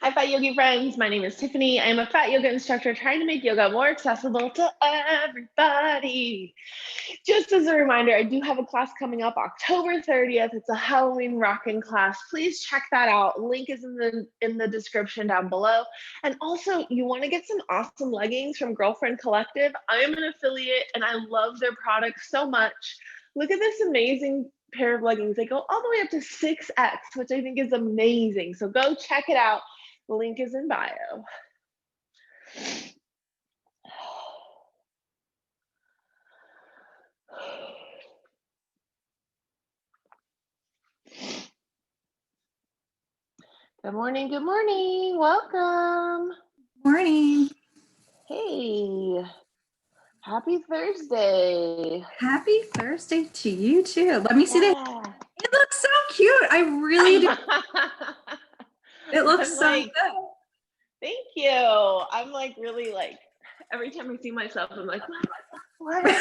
Hi, Fat Yogi friends. My name is Tiffany. I'm a Fat Yoga instructor trying to make yoga more accessible to everybody. Just as a reminder, I do have a class coming up October 30th. It's a Halloween rockin' class. Please check that out. Link is in the description down below. And also, you want to get some awesome leggings from Girlfriend Collective. I am an affiliate and I love their products so much. Look at this amazing pair of leggings. They go all the way up to 6X, which I think is amazing. So go check it out. The link is in bio. Good morning, good morning. Welcome. Morning. Hey, happy Thursday. Happy Thursday to you too. Let me see that. It looks so cute. I really do. It looks so good. Thank you. I'm like really like, every time I see myself, I'm like, what? I'm like,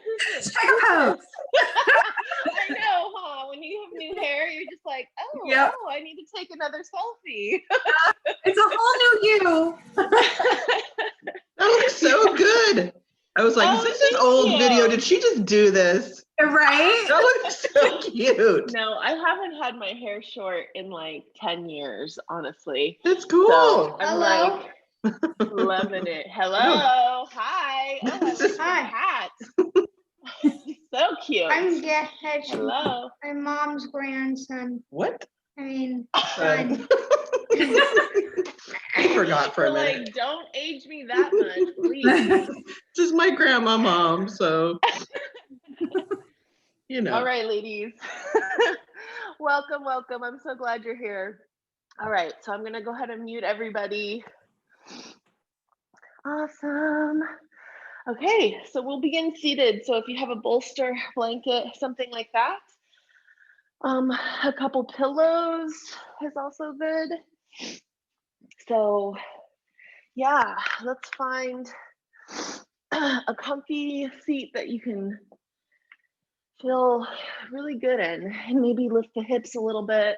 who's this? Strike a pose. I know, huh? When you have new hair, you're just like, oh, I need to take another selfie. It's a whole new you. That looks so good. I was like, is this an old video? Did she just do this? Right? That looks so cute. No, I haven't had my hair short in like 10 years, honestly. That's cool. So I'm like loving it. Hello. Hi. Oh, I like your hat. So cute. I'm Dad. Hello. My mom's grandson. What? I mean, son. I forgot for a minute. Like, don't age me that much, please. This is my grandma mom, so you know. All right, ladies. Welcome, welcome. I'm so glad you're here. All right, so I'm gonna go ahead and mute everybody. Awesome. Okay, so we'll begin seated. So if you have a bolster, blanket, something like that. A couple pillows is also good. So yeah, let's find a comfy seat that you can feel really good in, and maybe lift the hips a little bit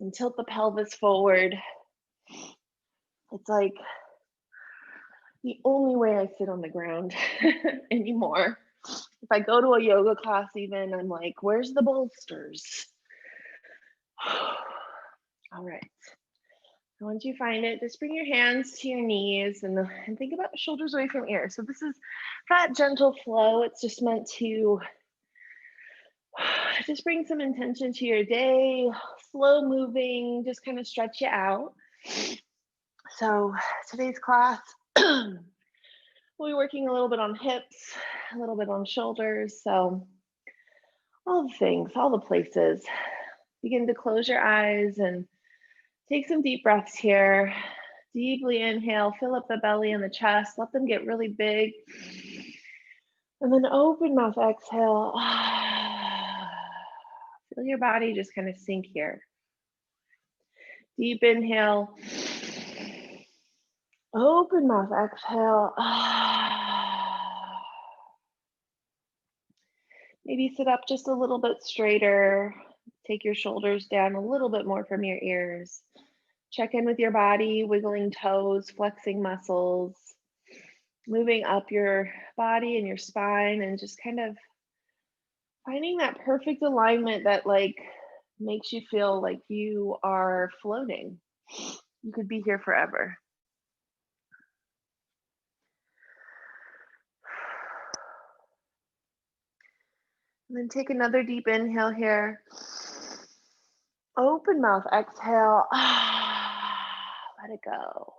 and tilt the pelvis forward. It's like the only way I sit on the ground anymore. If I go to a yoga class even, I'm like, where's the bolsters? All right. So once you find it, just bring your hands to your knees and think about the shoulders away from ear. So this is that gentle flow. It's just meant to just bring some intention to your day, slow moving, just kind of stretch you out. So today's class, we'll be working a little bit on hips, a little bit on shoulders. So all the things, all the places. Begin to close your eyes and take some deep breaths here. Deeply inhale, fill up the belly and the chest, let them get really big. And then open mouth, exhale. Feel your body just kind of sink here. Deep inhale. Open mouth, exhale. Maybe sit up just a little bit straighter. Take your shoulders down a little bit more from your ears. Check in with your body, wiggling toes, flexing muscles, moving up your body and your spine, and just kind of finding that perfect alignment that like makes you feel like you are floating. You could be here forever. And then take another deep inhale here. Open mouth, exhale. Let it go.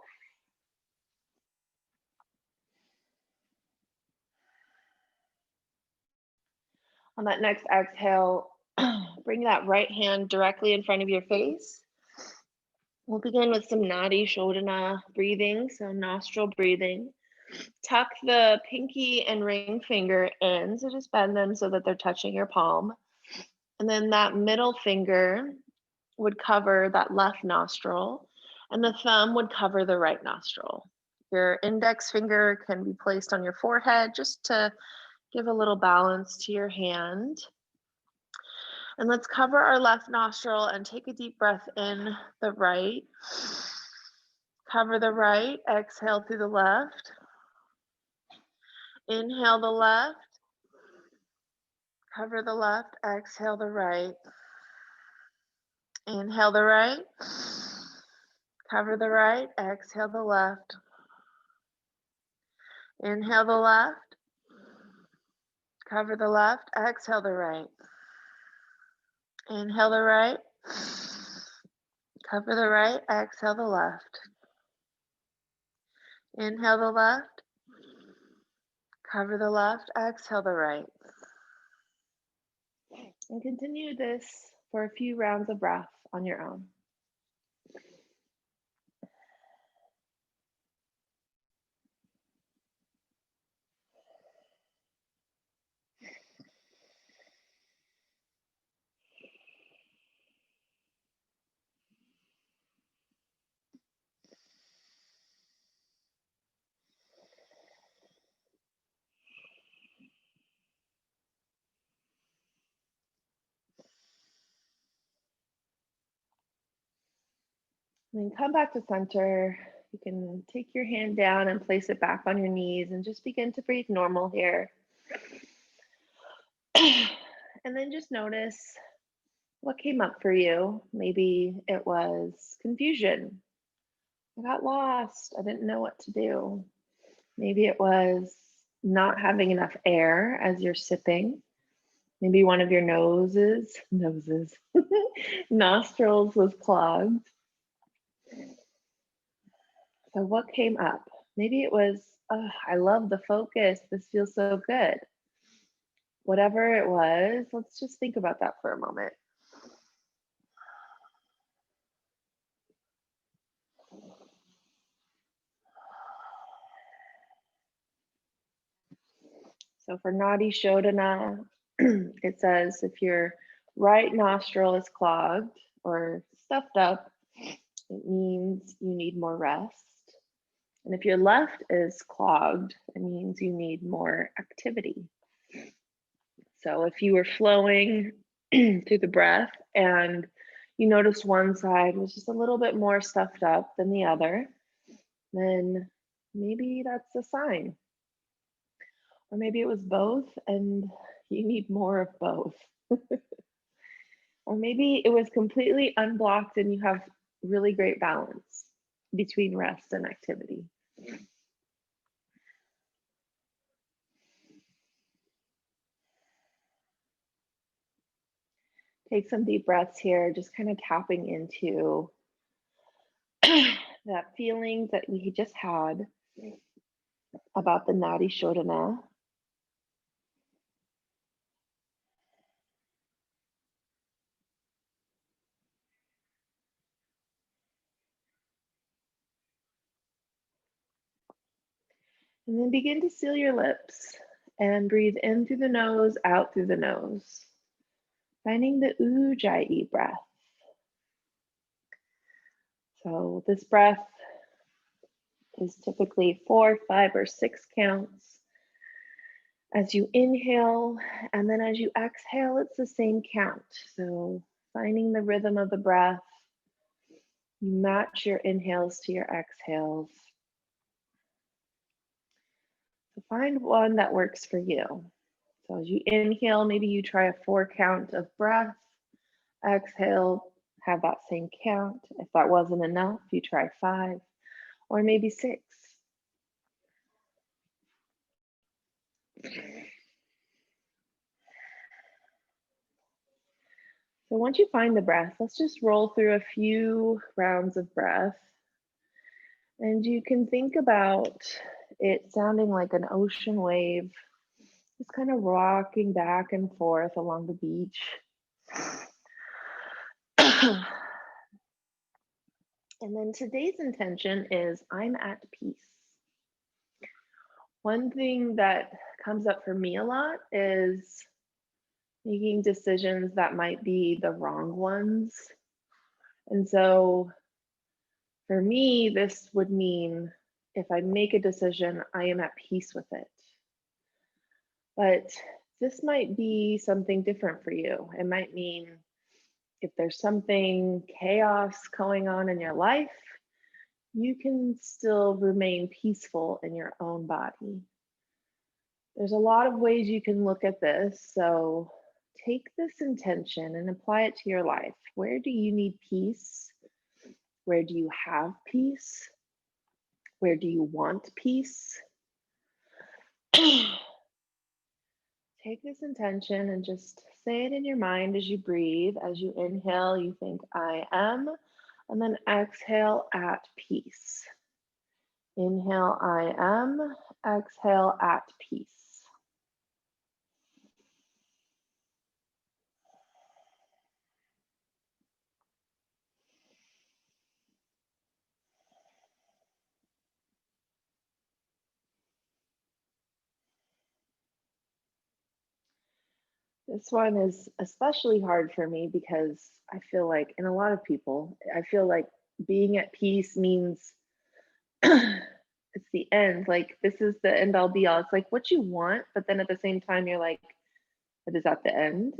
On that next exhale, bring that right hand directly in front of your face. We'll begin with some Nadi Shodhana breathing, so nostril breathing. Tuck the pinky and ring finger in, so just bend them so that they're touching your palm. And then that middle finger would cover that left nostril, and the thumb would cover the right nostril. Your index finger can be placed on your forehead just to give a little balance to your hand. And let's cover our left nostril and take a deep breath in the right. Cover the right, exhale through the left. Inhale the left. Cover the left, exhale the right. Inhale the right. Cover the right, exhale the left. Inhale the left. Cover the left, exhale the right. Inhale the right. Cover the right, exhale the left. Inhale the left. Cover the left, exhale the right. And continue this for a few rounds of breath on your own. And then come back to center. You can take your hand down and place it back on your knees and just begin to breathe normal here. And then just notice what came up for you. Maybe it was confusion. I got lost. I didn't know what to do. Maybe it was not having enough air as you're sipping. Maybe one of your nostrils was clogged. So what came up? Maybe it was, oh, I love the focus. This feels so good. Whatever it was, let's just think about that for a moment. So for Nadi Shodhana, it says if your right nostril is clogged or stuffed up, it means you need more rest. And if your left is clogged, it means you need more activity. So if you were flowing through the breath and you noticed one side was just a little bit more stuffed up than the other, then maybe that's a sign. Or maybe it was both and you need more of both. Or maybe it was completely unblocked and you have really great balance between rest and activity. Take some deep breaths here, just kind of tapping into that feeling that we just had about the Nadi Shodhana. And then begin to seal your lips and breathe in through the nose, out through the nose. Finding the Ujjayi breath. So this breath is typically 4, 5, or 6 counts. As you inhale, and then as you exhale, it's the same count. So finding the rhythm of the breath, you match your inhales to your exhales. So find one that works for you. So as you inhale, maybe you try a 4 count of breath. Exhale, have that same count. If that wasn't enough, you try 5 or maybe 6. So once you find the breath, let's just roll through a few rounds of breath. And you can think about it sounding like an ocean wave, just kind of rocking back and forth along the beach. And then today's intention is I'm at peace. One thing that comes up for me a lot is making decisions that might be the wrong ones. And so for me, this would mean if I make a decision, I am at peace with it. But this might be something different for you. It might mean if there's something chaos going on in your life, you can still remain peaceful in your own body. There's a lot of ways you can look at this. So take this intention and apply it to your life. Where do you need peace? Where do you have peace? Where do you want peace? Take this intention and just say it in your mind as you breathe. As you inhale, you think, I am, and then exhale, at peace. Inhale, I am, exhale, at peace. This one is especially hard for me because I feel like, and a lot of people, I feel like being at peace means it's the end. Like, this is the end all be all. It's like what you want, but then at the same time, you're like, but is that the end?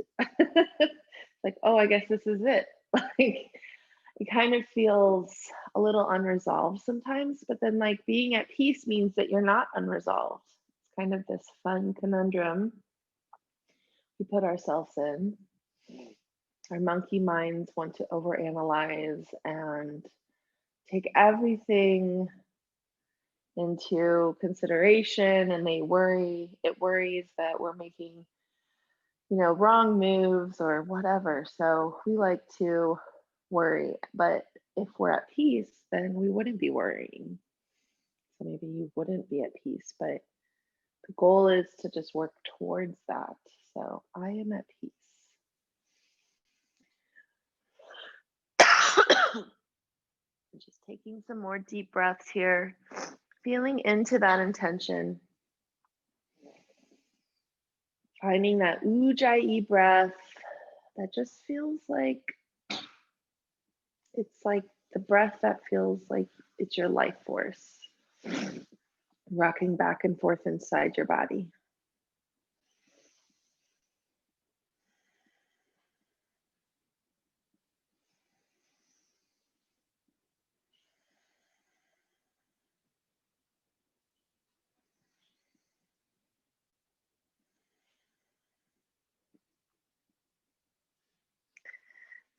Like, oh, I guess this is it. Like, it kind of feels a little unresolved sometimes, but then like being at peace means that you're not unresolved. It's kind of this fun conundrum we put ourselves in. Our monkey minds want to overanalyze and take everything into consideration, and it worries that we're making, wrong moves or whatever. So we like to worry, but if we're at peace, then we wouldn't be worrying. So maybe you wouldn't be at peace, but the goal is to just work towards that. So I am at peace. Just taking some more deep breaths here, feeling into that intention. Finding that ujjayi breath that just feels like it's like the breath that feels like it's your life force, rocking back and forth inside your body.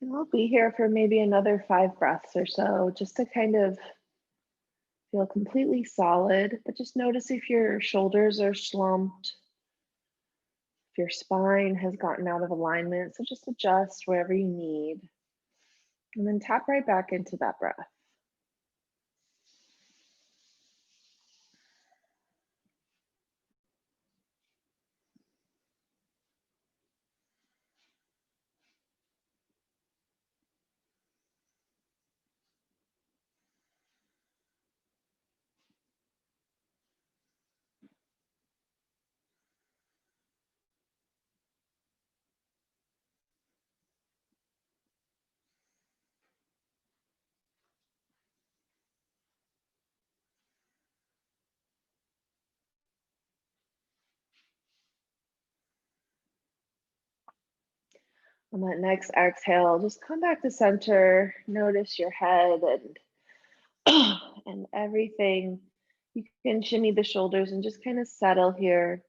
And we'll be here for maybe another 5 breaths or so, just to kind of feel completely solid. But just notice if your shoulders are slumped, if your spine has gotten out of alignment. So just adjust wherever you need. And then tap right back into that breath. On that next exhale, just come back to center. Notice your head and everything. You can shimmy the shoulders and just kind of settle here.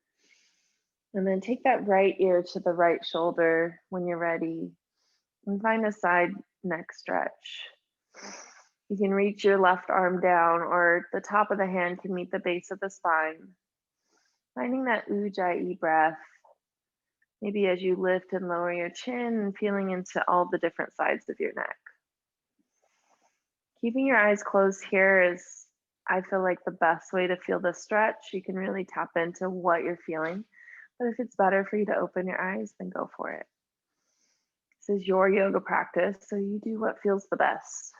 And then take that right ear to the right shoulder when you're ready. And find a side neck stretch. You can reach your left arm down, or the top of the hand can meet the base of the spine. Finding that ujjayi breath. Maybe as you lift and lower your chin and feeling into all the different sides of your neck. Keeping your eyes closed here is, I feel like, the best way to feel this stretch. You can really tap into what you're feeling. But if it's better for you to open your eyes, then go for it. This is your yoga practice, so you do what feels the best.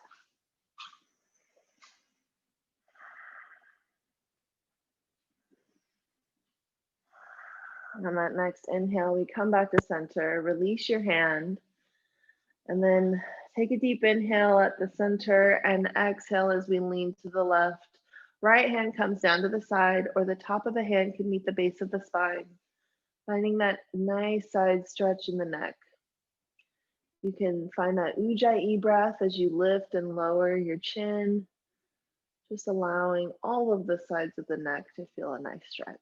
And on that next inhale, we come back to center, release your hand, and then take a deep inhale at the center and exhale as we lean to the left. Right hand comes down to the side, or the top of the hand can meet the base of the spine. Finding that nice side stretch in the neck. You can find that ujjayi breath as you lift and lower your chin, just allowing all of the sides of the neck to feel a nice stretch.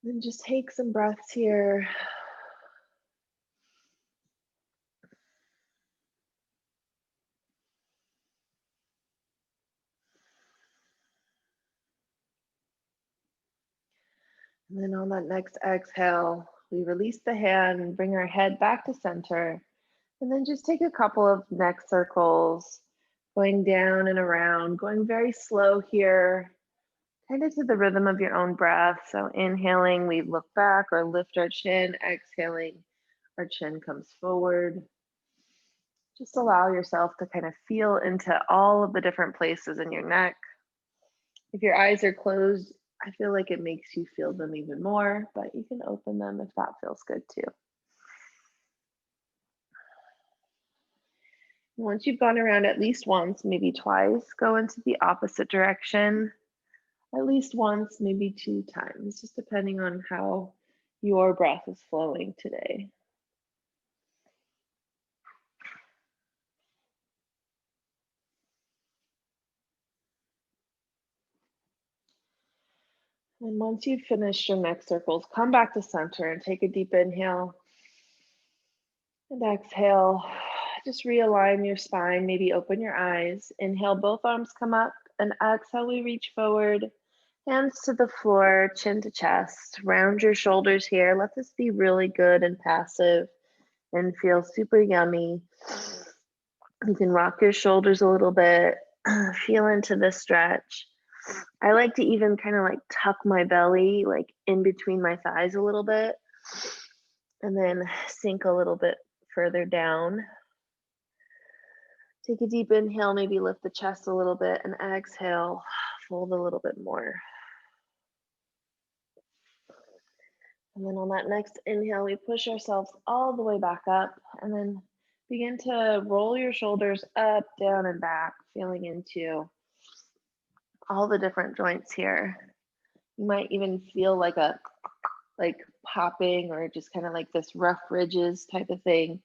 Then just take some breaths here. And then on that next exhale, we release the hand and bring our head back to center. And then just take a couple of neck circles, going down and around, going very slow here, kind of to the rhythm of your own breath. So inhaling, we look back or lift our chin. Exhaling, our chin comes forward. Just allow yourself to kind of feel into all of the different places in your neck. If your eyes are closed, I feel like it makes you feel them even more, but you can open them if that feels good too. Once you've gone around at least once, maybe twice, go into the opposite direction. At least once, maybe 2 times, just depending on how your breath is flowing today. And once you've finished your neck circles, come back to center and take a deep inhale. And exhale, just realign your spine, maybe open your eyes. Inhale, both arms come up, and exhale, we reach forward. Hands to the floor, chin to chest. Round your shoulders here. Let this be really good and passive and feel super yummy. You can rock your shoulders a little bit, feel into the stretch. I like to even kind of like tuck my belly like in between my thighs a little bit and then sink a little bit further down. Take a deep inhale, maybe lift the chest a little bit, and exhale, fold a little bit more. And then on that next inhale, we push ourselves all the way back up and then begin to roll your shoulders up, down, and back, feeling into all the different joints here. You might even feel like a popping or just kind of like this rough ridges type of thing.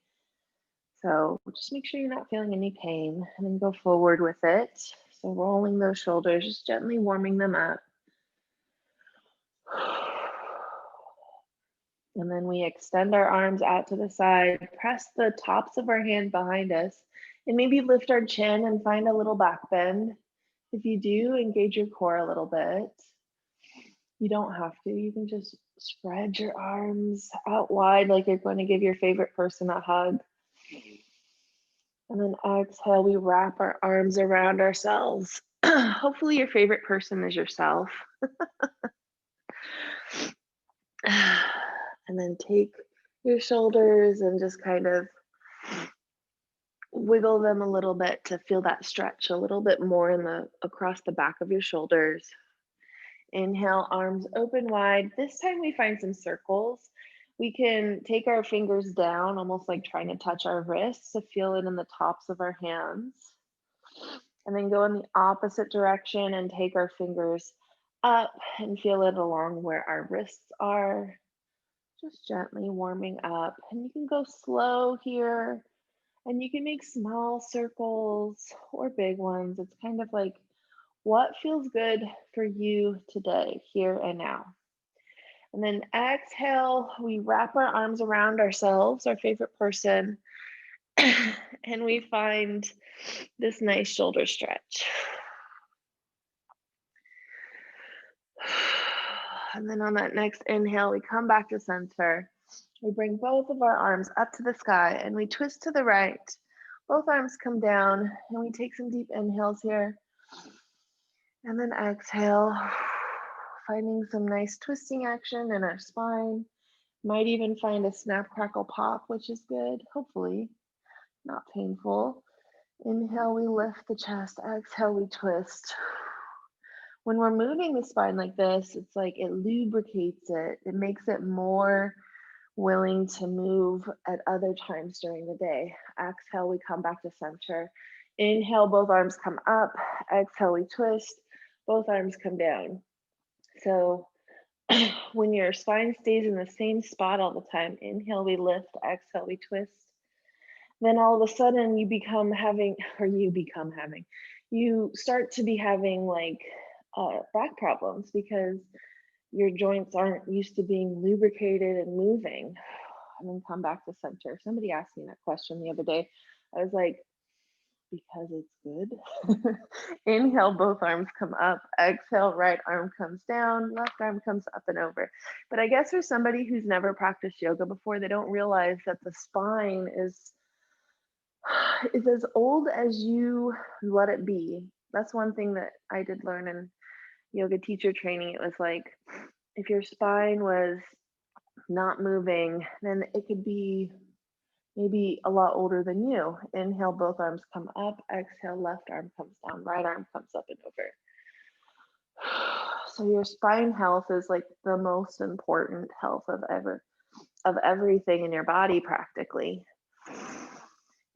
So just make sure you're not feeling any pain and then go forward with it. So rolling those shoulders, just gently warming them up. And then we extend our arms out to the side, press the tops of our hand behind us, and maybe lift our chin and find a little back bend. If you do, engage your core a little bit. You don't have to. You can just spread your arms out wide like you're going to give your favorite person a hug. And then exhale, we wrap our arms around ourselves. Hopefully your favorite person is yourself. And then take your shoulders and just kind of wiggle them a little bit to feel that stretch a little bit more across the back of your shoulders. Inhale, arms open wide. This time we find some circles. We can take our fingers down, almost like trying to touch our wrists to feel it in the tops of our hands. And then go in the opposite direction and take our fingers up and feel it along where our wrists are. Just gently warming up. And you can go slow here. And you can make small circles or big ones. It's kind of like what feels good for you today, here and now. And then exhale, we wrap our arms around ourselves, our favorite person, and we find this nice shoulder stretch. And then on that next inhale, we come back to center. We bring both of our arms up to the sky and we twist to the right. Both arms come down and we take some deep inhales here. And then exhale, finding some nice twisting action in our spine. Might even find a snap, crackle, pop, which is good, hopefully not painful. Inhale, we lift the chest. Exhale, we twist. When we're moving the spine like this, it's like it lubricates it. It makes it more willing to move at other times during the day. Exhale, we come back to center. Inhale, both arms come up. Exhale, we twist. Both arms come down. So when your spine stays in the same spot all the time, inhale, we lift, exhale, we twist. Then all of a sudden you start to be having like back problems because your joints aren't used to being lubricated and moving. And then come back to center. Somebody asked me that question the other day. I was like, because it's good. Inhale, both arms come up. Exhale, right arm comes down, left arm comes up and over. But I guess for somebody who's never practiced yoga before, they don't realize that the spine is as old as you let it be. That's one thing that I did learn in yoga teacher training. It was like, if your spine was not moving, then it could be maybe a lot older than you. Inhale, both arms come up. Exhale, left arm comes down, right arm comes up and over. So your spine health is like the most important health of everything in your body practically.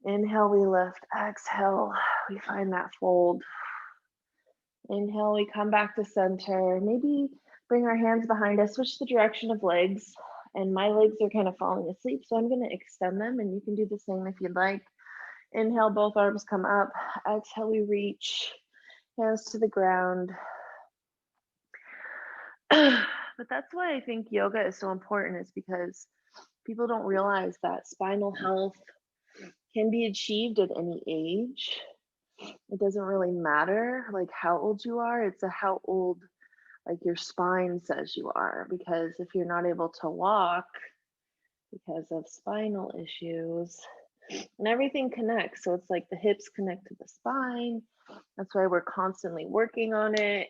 Inhale, we lift. Exhale, we find that fold. Inhale, we come back to center. Maybe bring our hands behind us, switch the direction of legs. And my legs are kind of falling asleep, so I'm going to extend them, and you can do the same if you'd like. Inhale, both arms come up. Exhale, we reach, hands to the ground. But that's why I think yoga is so important, is because people don't realize that spinal health can be achieved at any age. It doesn't really matter like how old you are. It's how old like your spine says you are, because if you're not able to walk because of spinal issues, and everything connects. So it's like the hips connect to the spine. That's why we're constantly working on it.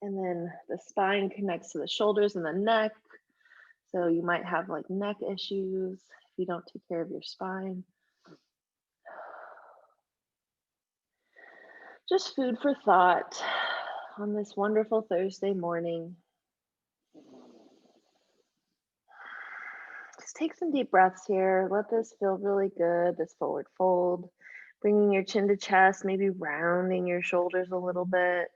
And then the spine connects to the shoulders and the neck. So you might have like neck issues if you don't take care of your spine. Just food for thought on this wonderful Thursday morning. Just take some deep breaths here. Let this feel really good, this forward fold. Bringing your chin to chest, maybe rounding your shoulders a little bit.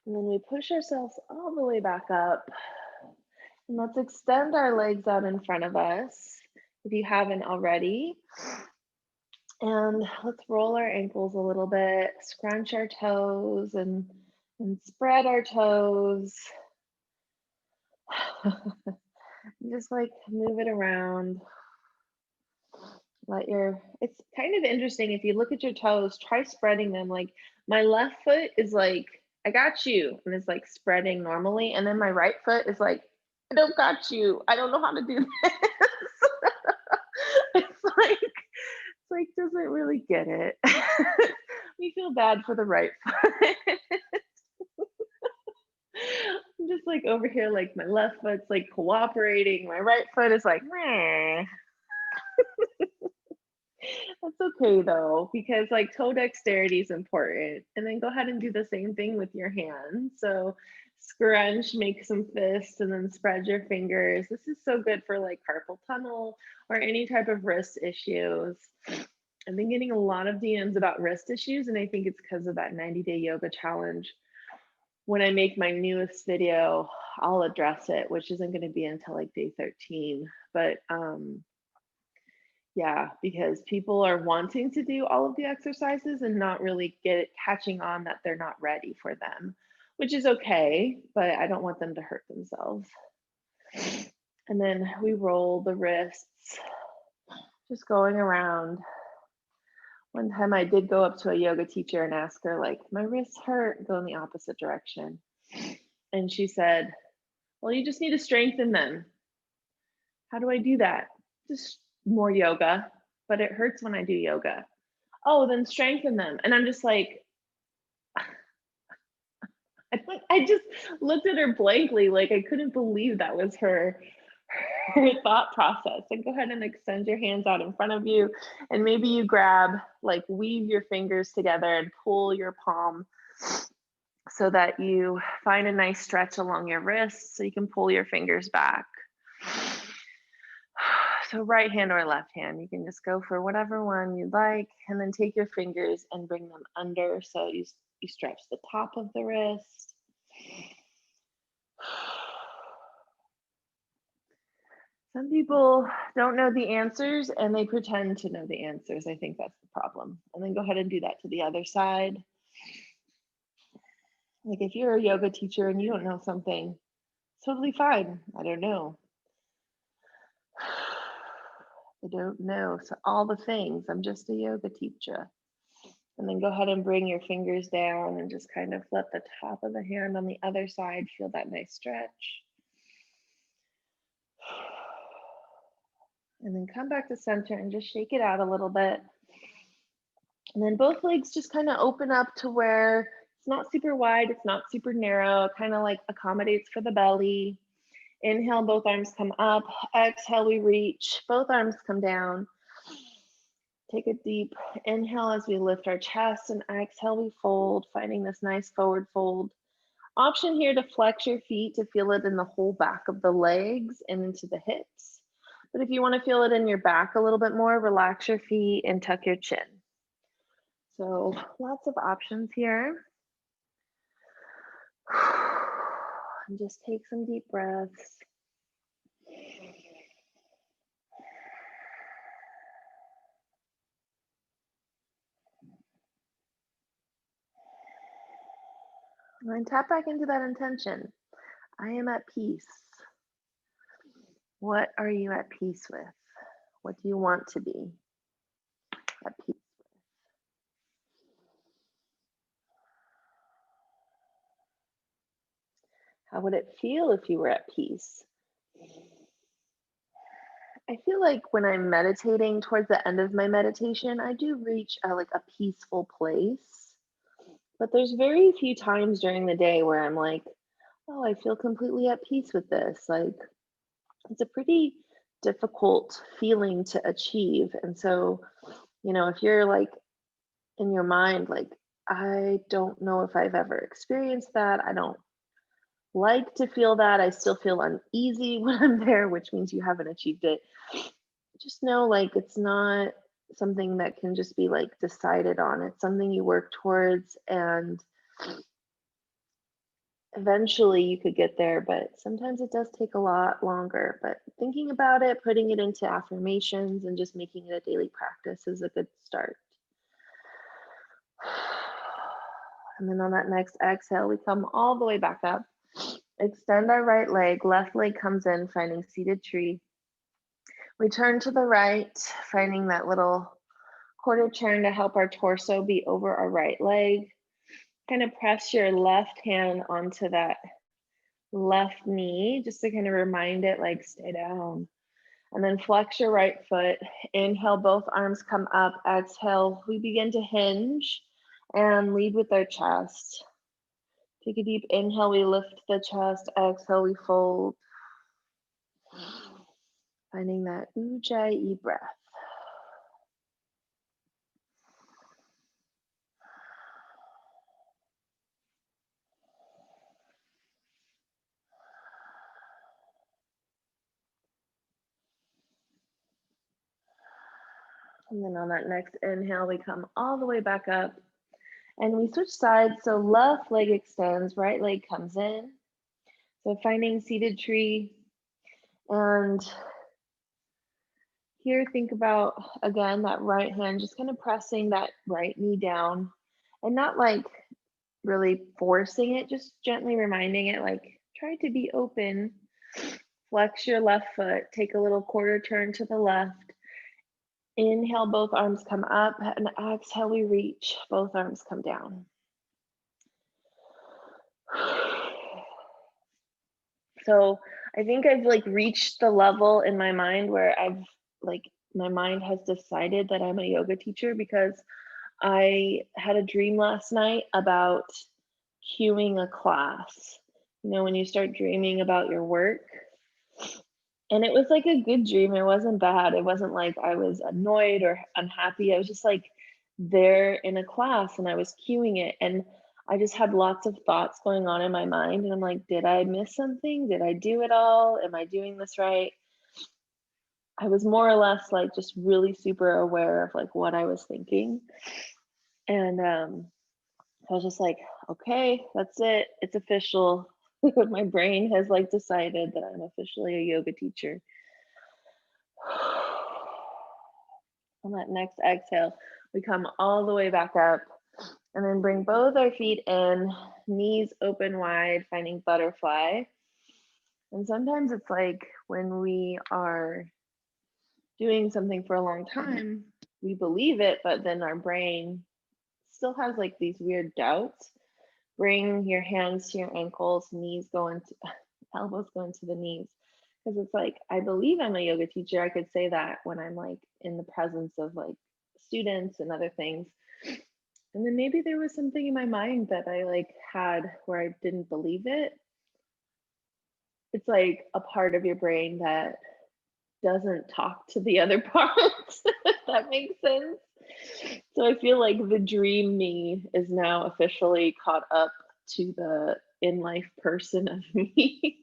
And then we push ourselves all the way back up. And let's extend our legs out in front of us if you haven't already. And let's roll our ankles a little bit, scrunch our toes and spread our toes. Just like move it around. It's kind of interesting. If you look at your toes, try spreading them. Like my left foot is like, I got you. And it's like spreading normally. And then my right foot is like, I don't got you. I don't know how to do this. It's like doesn't really get it. We feel bad for the right foot. I'm just like over here, like my left foot's like cooperating. My right foot is like, meh. That's okay though, because like toe dexterity is important. And then go ahead and do the same thing with your hands. So scrunch, make some fists, and then spread your fingers. This is so good for like carpal tunnel or any type of wrist issues. I've been getting a lot of DMs about wrist issues, and I think it's because of that 90-day yoga challenge. When I make my newest video, I'll address it, which isn't going to be until like day 13. But yeah, because people are wanting to do all of the exercises and not really catching on that they're not ready for them, which is okay, but I don't want them to hurt themselves. And then we roll the wrists, just going around. One time I did go up to a yoga teacher and ask her, like, my wrists hurt, go in the opposite direction. And she said, well, you just need to strengthen them. How do I do that? Just more yoga, but it hurts when I do yoga. Oh, then strengthen them. And I'm just like, I just looked at her blankly, like I couldn't believe that was her thought process. And go ahead and extend your hands out in front of you, and maybe you grab, like weave your fingers together and pull your palm so that you find a nice stretch along your wrists so you can pull your fingers back. So right hand or left hand, you can just go for whatever one you'd like, and then take your fingers and bring them under. So you stretch the top of the wrist. Some people don't know the answers and they pretend to know the answers. I think that's the problem. And then go ahead and do that to the other side. Like if you're a yoga teacher and you don't know something, it's totally fine. I don't know. I don't know. So all the things, I'm just a yoga teacher. And then go ahead and bring your fingers down and just kind of let the top of the hand on the other side feel that nice stretch. And then come back to center and just shake it out a little bit. And then both legs just kind of open up to where it's not super wide, it's not super narrow, it kind of like accommodates for the belly. Inhale, both arms come up. Exhale, we reach. Both arms come down. Take a deep inhale as we lift our chest, and exhale, we fold, finding this nice forward fold. Option here to flex your feet to feel it in the whole back of the legs and into the hips. But if you want to feel it in your back a little bit more, relax your feet and tuck your chin. So lots of options here. And just take some deep breaths. And then tap back into that intention. I am at peace. What are you at peace with? What do you want to be at peace with? How would it feel if you were at peace? I feel like when I'm meditating, towards the end of my meditation, I do reach like a peaceful place. But there's very few times during the day where I'm like, oh, I feel completely at peace with this. Like, it's a pretty difficult feeling to achieve. And so, you know, if you're like in your mind, like, I don't know if I've ever experienced that. I don't like to feel that. I still feel uneasy when I'm there, which means you haven't achieved it. Just know, like, it's not something that can just be like decided on. It's something you work towards, and eventually you could get there, but sometimes it does take a lot longer. But thinking about it, putting it into affirmations, and just making it a daily practice is a good start. And then on that next exhale, we come all the way back up. Extend our right leg, left leg comes in, finding seated tree. We turn to the right, finding that little quarter turn to help our torso be over our right leg. Kind of press your left hand onto that left knee, just to kind of remind it, like, stay down. And then flex your right foot. Inhale, both arms come up. Exhale, we begin to hinge and lead with our chest. Take a deep inhale, we lift the chest. Exhale, we fold. Finding that ujjayi breath. And then on that next inhale, we come all the way back up and we switch sides. So left leg extends, right leg comes in. So finding seated tree. And here, think about, again, that right hand, just kind of pressing that right knee down and not like really forcing it, just gently reminding it, like, try to be open. Flex your left foot, take a little quarter turn to the left. Inhale, both arms come up, and exhale, we reach, both arms come down. So I think I've like reached the level in my mind where I've like, my mind has decided that I'm a yoga teacher, because I had a dream last night about cueing a class. You know, when you start dreaming about your work. And it was like a good dream. It wasn't bad. It wasn't like I was annoyed or unhappy. I was just like there in a class and I was cueing it. And I just had lots of thoughts going on in my mind. And I'm like, did I miss something? Did I do it all? Am I doing this right? I was more or less like just really super aware of like what I was thinking. And I was just like, okay, that's it. It's official. My brain has like decided that I'm officially a yoga teacher. On that next exhale, we come all the way back up and then bring both our feet in, knees open wide, finding butterfly. And sometimes it's like when we are doing something for a long time, we believe it, but then our brain still has like these weird doubts. Bring your hands to your ankles, knees go into, elbows go into the knees. Because it's like, I believe I'm a yoga teacher. I could say that when I'm like in the presence of like students and other things. And then maybe there was something in my mind that I like had where I didn't believe it. It's like a part of your brain that doesn't talk to the other parts, if that makes sense. So I feel like the dream me is now officially caught up to the in-life person of me.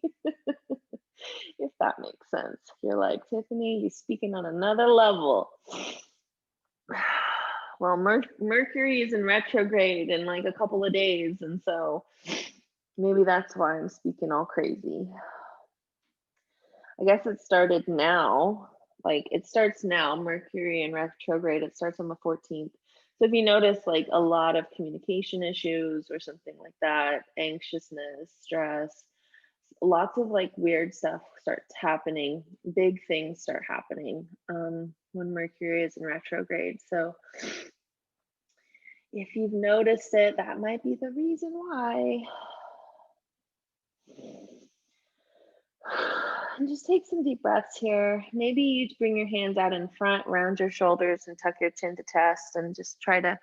If that makes sense. You're like, Tiffany, you're speaking on another level. Well, Mercury is in retrograde in like a couple of days, and so maybe that's why I'm speaking all crazy. I guess it started now. Like it starts now, Mercury in retrograde, it starts on the 14th. So if you notice like a lot of communication issues or something like that, anxiousness, stress, lots of like weird stuff starts happening, big things start happening when Mercury is in retrograde. So if you've noticed it, that might be the reason why. And just take some deep breaths here. Maybe you bring your hands out in front, round your shoulders, and tuck your chin to chest, and just try to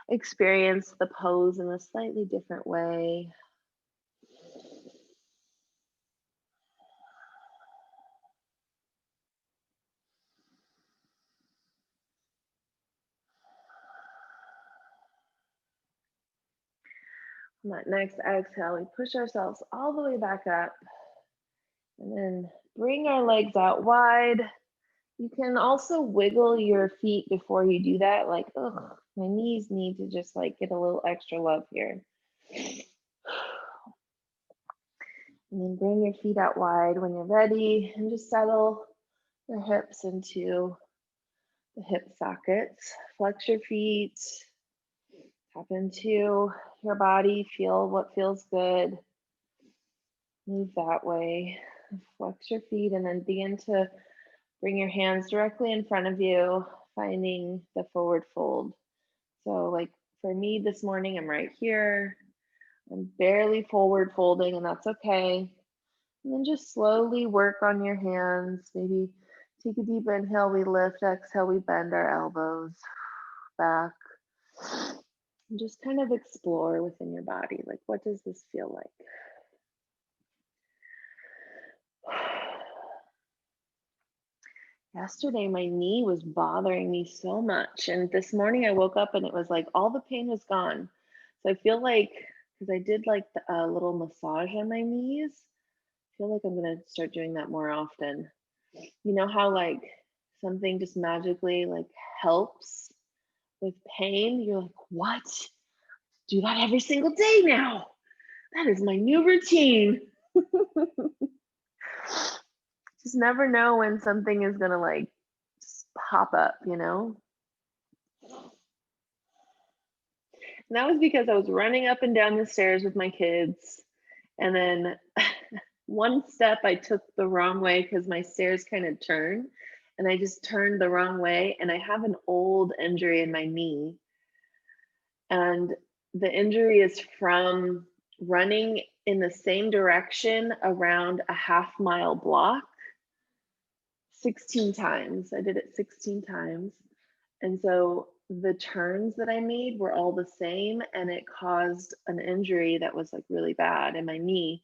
experience the pose in a slightly different way. On that next exhale, we push ourselves all the way back up, and then bring our legs out wide. You can also wiggle your feet before you do that, like, ugh, my knees need to just like get a little extra love here. And then bring your feet out wide when you're ready, and just settle your hips into the hip sockets. Flex your feet, tap into your body, feel what feels good. Move that way. Flex your feet and then begin to bring your hands directly in front of you, finding the forward fold. So like for me this morning, I'm right here. I'm barely forward folding, and that's okay. And then just slowly work on your hands. Maybe take a deep inhale, we lift, exhale, we bend our elbows back. And just kind of explore within your body. Like, what does this feel like? Yesterday, my knee was bothering me so much. And this morning I woke up and it was like all the pain was gone. So I feel like, because I did like a little massage on my knees, I feel like I'm going to start doing that more often. You know how like something just magically like helps with pain? You're like, what? Do that every single day now. That is my new routine. Just never know when something is gonna like just pop up, you know? And that was because I was running up and down the stairs with my kids. And then one step I took the wrong way because my stairs kind of turn. And I just turned the wrong way. And I have an old injury in my knee. And the injury is from running in the same direction around a half-mile block 16 times. I did it 16 times. And so the turns that I made were all the same, and it caused an injury that was like really bad in my knee.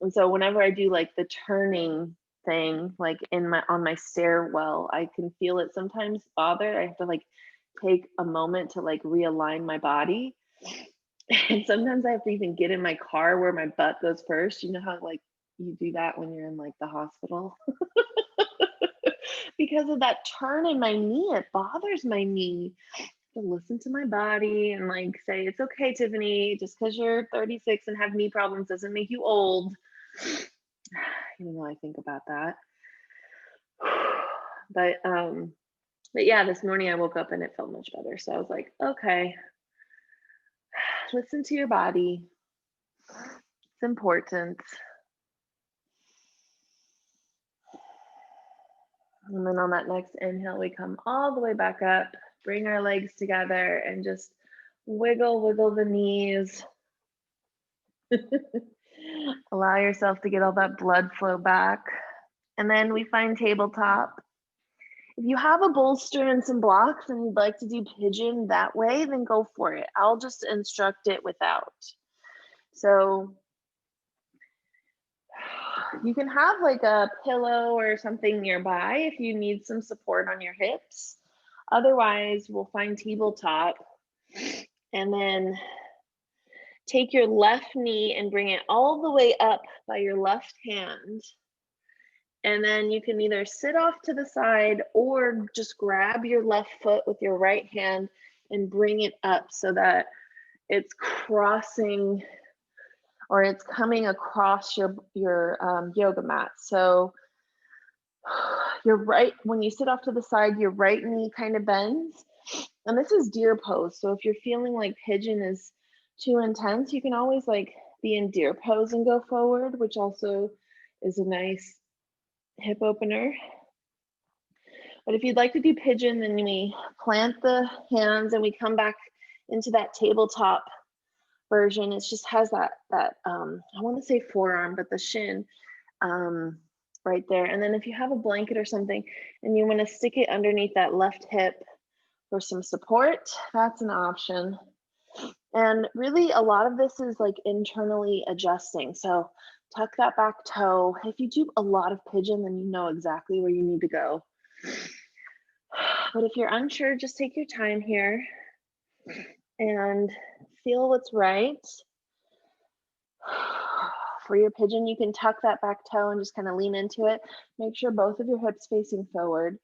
And so whenever I do like the turning thing, like on my stairwell, I can feel it sometimes bother. I have to like take a moment to like realign my body. And sometimes I have to even get in my car where my butt goes first. You know how like you do that when you're in like the hospital? because of that turn in my knee. It bothers my knee. To listen to my body and like say, it's okay, Tiffany, just because you're 36 and have knee problems doesn't make you old. Even though I think about that. But yeah, this morning I woke up and it felt much better. So I was like, okay, listen to your body. It's important. And then on that next inhale, we come all the way back up, bring our legs together and just wiggle the knees. Allow yourself to get all that blood flow back. And then we find tabletop. If you have a bolster and some blocks and you'd like to do pigeon that way, then go for it. I'll just instruct it without. So you can have like a pillow or something nearby if you need some support on your hips. Otherwise, we'll find tabletop and then take your left knee and bring it all the way up by your left hand. And then you can either sit off to the side or just grab your left foot with your right hand and bring it up so that it's crossing or it's coming across your yoga mat. So your right, when you sit off to the side, your right knee kind of bends. And this is deer pose. So if you're feeling like pigeon is too intense, you can always like be in deer pose and go forward, which also is a nice hip opener. But if you'd like to do pigeon, then we plant the hands and we come back into that tabletop version. It just has that I want to say forearm, but the shin right there. And then if you have a blanket or something and you want to stick it underneath that left hip for some support, that's an option. And really a lot of this is like internally adjusting. So tuck that back toe. If you do a lot of pigeon, then you know exactly where you need to go. But if you're unsure, just take your time here and feel what's right. For your pigeon, you can tuck that back toe and just kind of lean into it. Make sure both of your hips facing forward.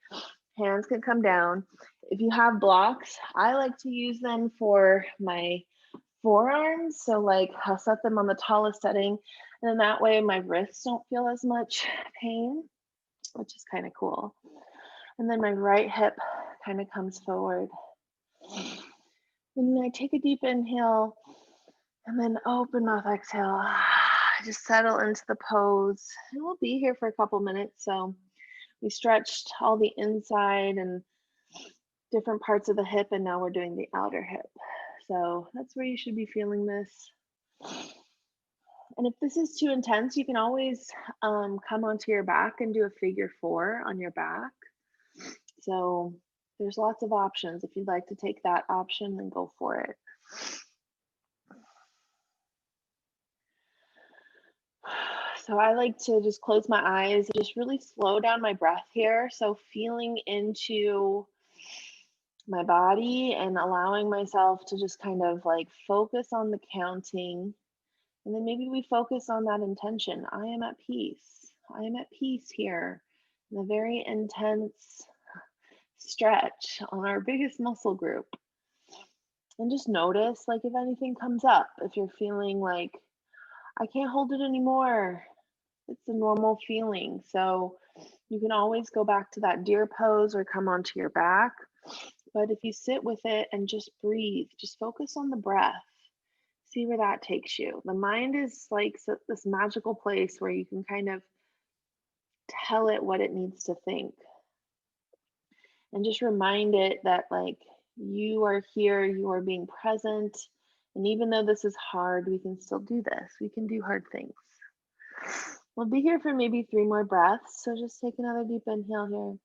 Hands can come down. If you have blocks, I like to use them for my forearms. So like I'll set them on the tallest setting. And then that way my wrists don't feel as much pain, which is kind of cool. And then my right hip kind of comes forward. And then I take a deep inhale and then open mouth exhale. Just settle into the pose. And we'll be here for a couple minutes. So we stretched all the inside and different parts of the hip, and now we're doing the outer hip. So that's where you should be feeling this. And if this is too intense, you can always come onto your back and do a figure 4 on your back. So there's lots of options. If you'd like to take that option, then go for it. So I like to just close my eyes and just really slow down my breath here. So feeling into my body and allowing myself to just kind of like focus on the counting. And then maybe we focus on that intention. I am at peace. I am at peace here in a very intense stretch on our biggest muscle group. And just notice like if anything comes up, if you're feeling like I can't hold it anymore, it's a normal feeling. So you can always go back to that deer pose or come onto your back. But if you sit with it and just breathe, just focus on the breath, see where that takes you. The mind is like this magical place where you can kind of tell it what it needs to think. And just remind it that like you are here, you are being present. And even though this is hard, we can still do this. We can do hard things. We'll be here for maybe 3 more breaths. So just take another deep inhale here.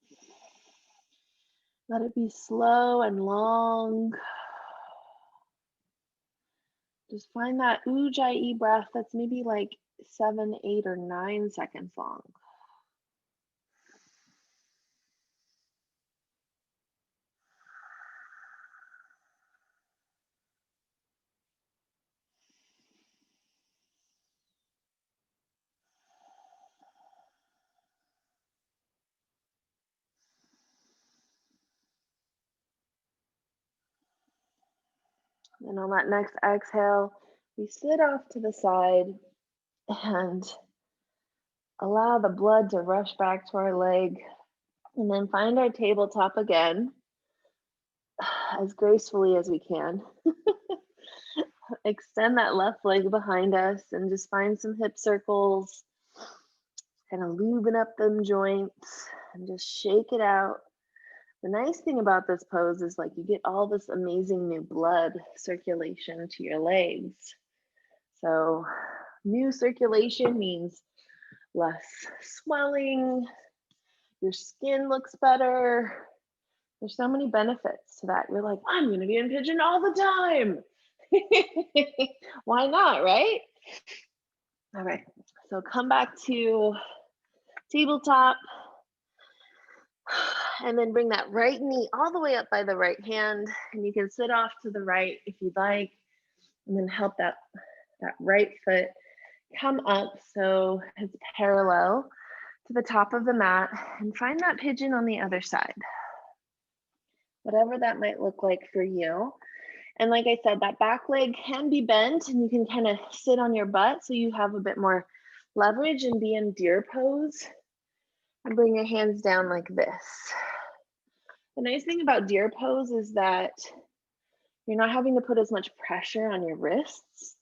Let it be slow and long. Just find that ujjayi breath that's maybe like 7, 8, or 9 seconds long. And on that next exhale, we sit off to the side and allow the blood to rush back to our leg, and then find our tabletop again as gracefully as we can. Extend that left leg behind us and just find some hip circles, kind of lubing up them joints and just shake it out. The nice thing about this pose is like you get all this amazing new blood circulation to your legs. So new circulation means less swelling, your skin looks better. There's so many benefits to that. You're like, I'm going to be in pigeon all the time. Why not, right? All right, so come back to tabletop and then bring that right knee all the way up by the right hand, and you can sit off to the right if you'd like, and then help that right foot come up so it's parallel to the top of the mat, and find that pigeon on the other side, whatever that might look like for you. And like I said, that back leg can be bent and you can kind of sit on your butt so you have a bit more leverage and be in deer pose. And bring your hands down like this. The nice thing about deer pose is that you're not having to put as much pressure on your wrists.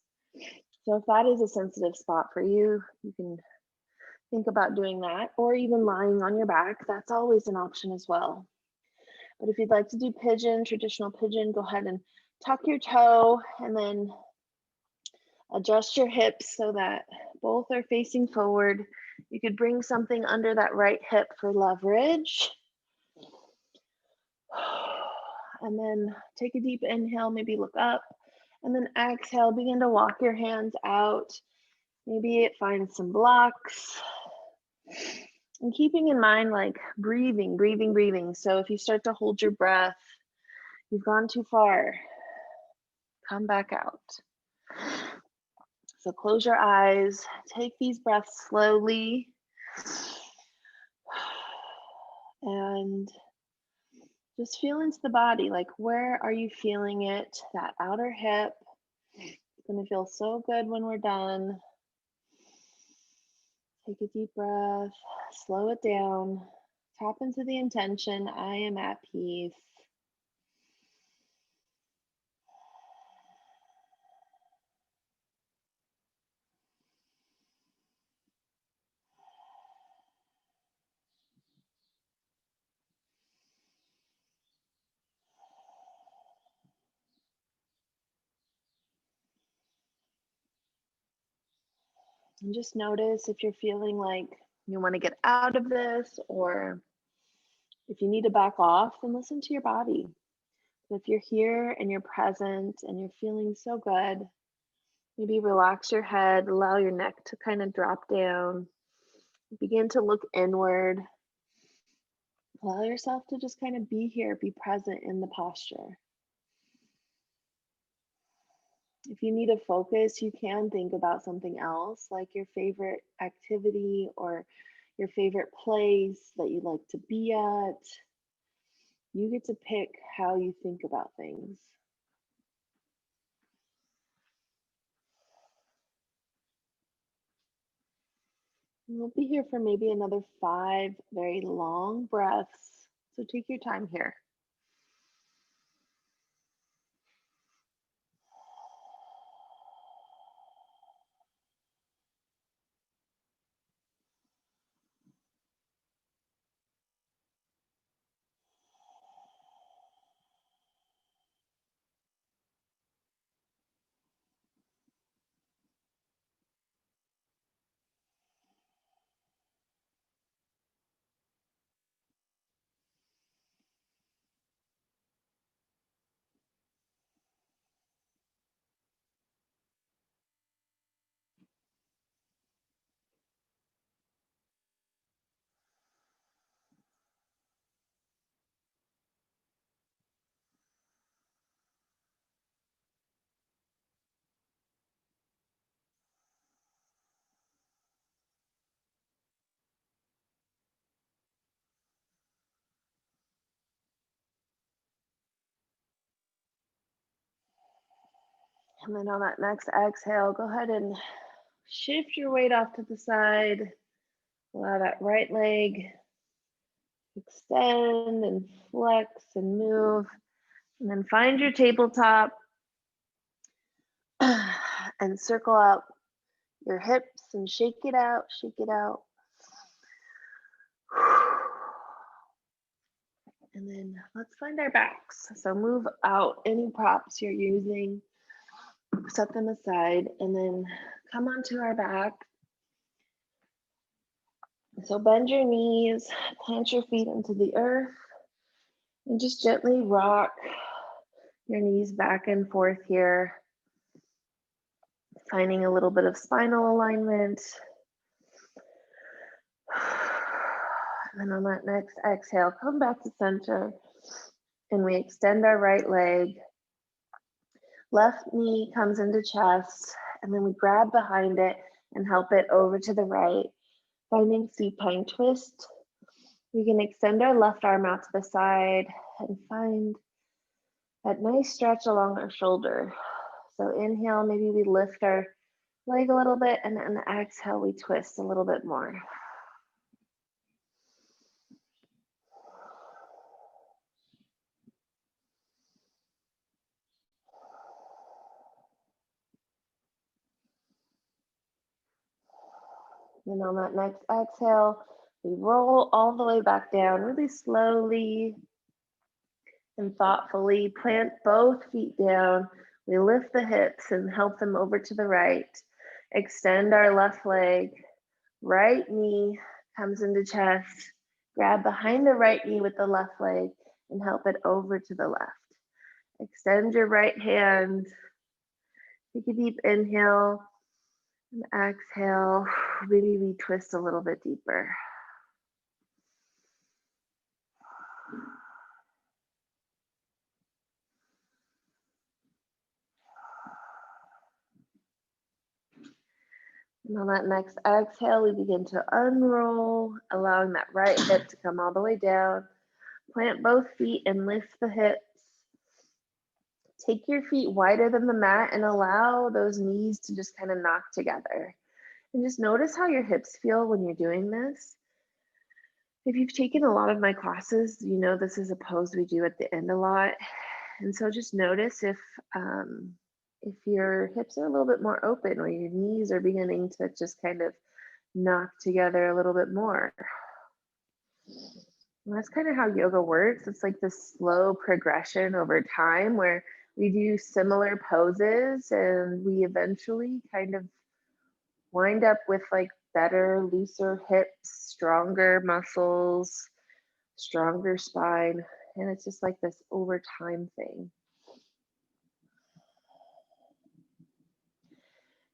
So if that is a sensitive spot for you, you can think about doing that, or even lying on your back. That's always an option as well. But if you'd like to do pigeon, traditional pigeon, go ahead and tuck your toe and then adjust your hips so that both are facing forward. You could bring something under that right hip for leverage. And then take a deep inhale, maybe look up, and then exhale, begin to walk your hands out. Maybe it finds some blocks. And keeping in mind, like breathing, breathing, breathing. So if you start to hold your breath, you've gone too far. Come back out. So close your eyes, take these breaths slowly. And just feel into the body, like where are you feeling it? That outer hip. It's gonna feel so good when we're done. Take a deep breath, slow it down, tap into the intention, I am at peace. And just notice if you're feeling like you want to get out of this, or if you need to back off, then listen to your body. If you're here and you're present and you're feeling so good, maybe relax your head, allow your neck to kind of drop down, begin to look inward. Allow yourself to just kind of be here, be present in the posture. If you need to focus, you can think about something else, like your favorite activity or your favorite place that you'd like to be at. You get to pick how you think about things. And we'll be here for maybe another 5 very long breaths. So take your time here. And then on that next exhale, go ahead and shift your weight off to the side. Allow that right leg extend and flex and move. And then find your tabletop and circle out your hips and shake it out, shake it out. And then let's find our backs. So move out any props you're using, set them aside, and then come onto our back. So bend your knees, plant your feet into the earth, and just gently rock your knees back and forth here, finding a little bit of spinal alignment. And then on that next exhale, come back to center, and we extend our right leg. Left knee comes into chest, and then we grab behind it and help it over to the right, finding supine twist. We can extend our left arm out to the side and find that nice stretch along our shoulder. So inhale, maybe we lift our leg a little bit, and then exhale, we twist a little bit more. And on that next exhale, we roll all the way back down really slowly and thoughtfully. Plant both feet down. We lift the hips and help them over to the right. Extend our left leg. Right knee comes into chest. Grab behind the right knee with the left leg and help it over to the left. Extend your right hand. Take a deep inhale and exhale. Maybe we twist a little bit deeper. And on that next exhale, we begin to unroll, allowing that right hip to come all the way down. Plant both feet and lift the hips. Take your feet wider than the mat and allow those knees to just kind of knock together. And just notice how your hips feel when you're doing this. If you've taken a lot of my classes, you know this is a pose we do at the end a lot. And so just notice if your hips are a little bit more open or your knees are beginning to just kind of knock together a little bit more. And that's kind of how yoga works. It's like this slow progression over time where we do similar poses and we eventually kind of wind up with like better, looser hips, stronger muscles, stronger spine. And it's just like this over time thing.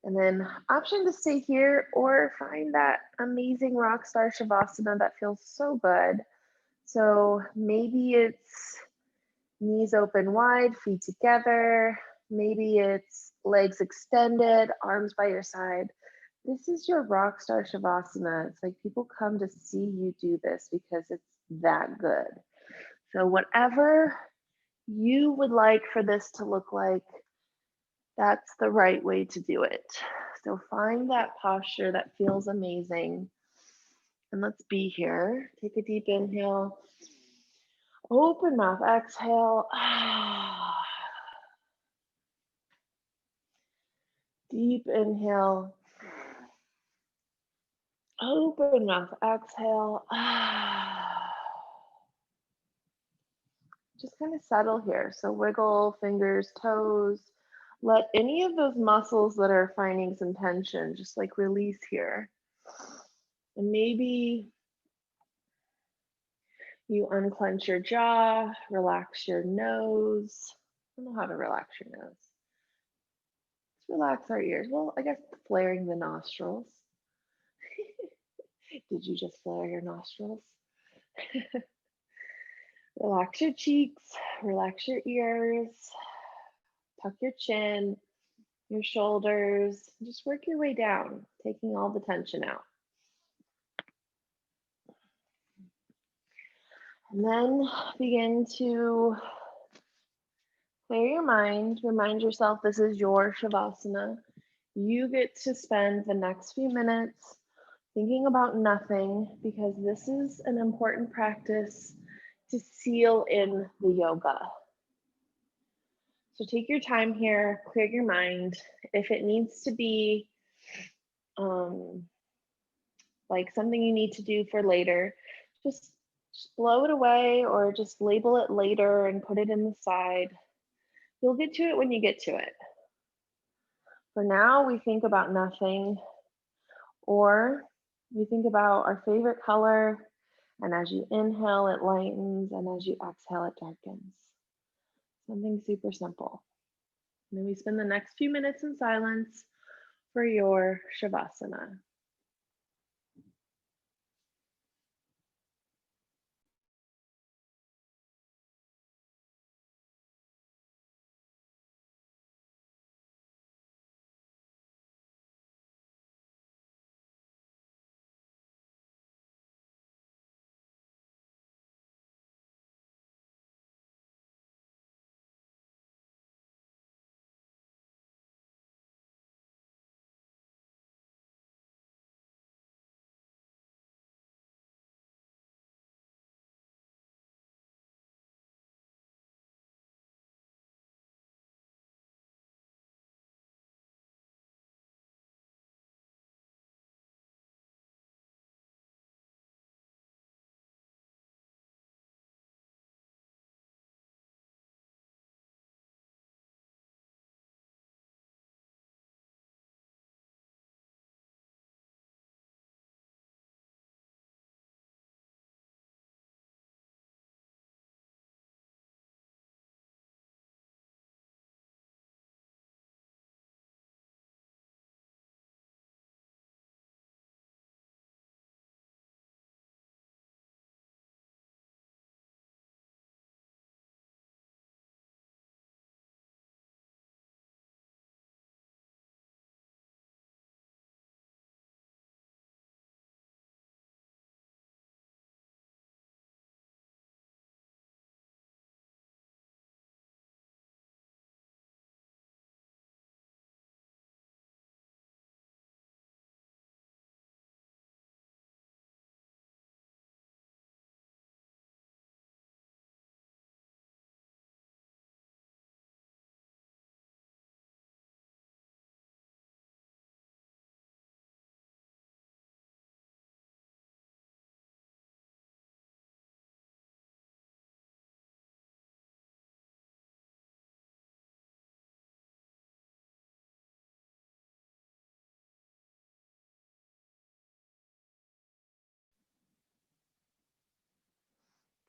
And then option to stay here or find that amazing rock star shavasana that feels so good. So maybe it's knees open wide, feet together. Maybe it's legs extended, arms by your side. This is your rock star shavasana. It's like people come to see you do this because it's that good. So whatever you would like for this to look like, that's the right way to do it. So find that posture that feels amazing. And let's be here. Take a deep inhale. Open mouth, exhale. Deep inhale. Open mouth, exhale. Just kind of settle here. So wiggle fingers, toes. Let any of those muscles that are finding some tension just like release here. And maybe you unclench your jaw, relax your nose. I don't know how to relax your nose. Let's relax our ears. Well, I guess flaring the nostrils. Did you just flare your nostrils? Relax your cheeks, relax your ears, tuck your chin, your shoulders. Just work your way down, taking all the tension out. And then begin to Clear your mind. Remind yourself this is your Shavasana. You get to spend the next few minutes thinking about nothing because this is an important practice to seal in the yoga. So take your time here, clear your mind. If it needs to be like something you need to do for later, just blow it away or just label it later and put it in the side. You'll get to it when you get to it. For now, we think about nothing, or we think about our favorite color, and as you inhale, it lightens, and as you exhale, it darkens. Something super simple. And then we spend the next few minutes in silence for your Shavasana.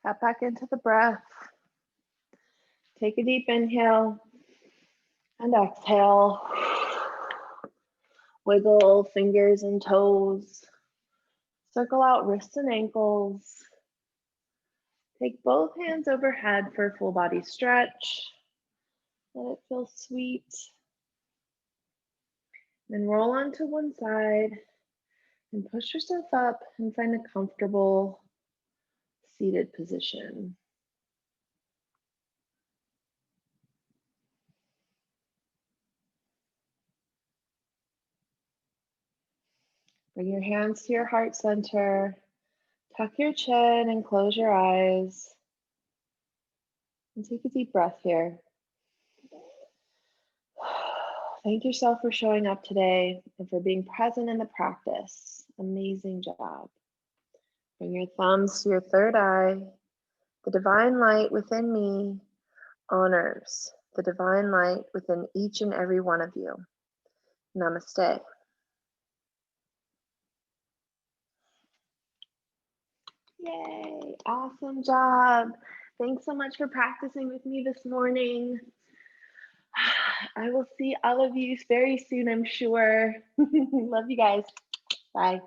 Tap back into the breath. Take a deep inhale and exhale. Wiggle fingers and toes. Circle out wrists and ankles. Take both hands overhead for a full body stretch. Let it feel sweet. Then roll onto one side and push yourself up and find a comfortable seated position. Bring your hands to your heart center. Tuck your chin and close your eyes. And take a deep breath here. Thank yourself for showing up today and for being present in the practice. Amazing job. Bring your thumbs to your third eye. The divine light within me honors the divine light within each and every one of you. Namaste. Yay, awesome job. Thanks so much for practicing with me this morning. I will see all of you very soon, I'm sure. Love you guys. Bye.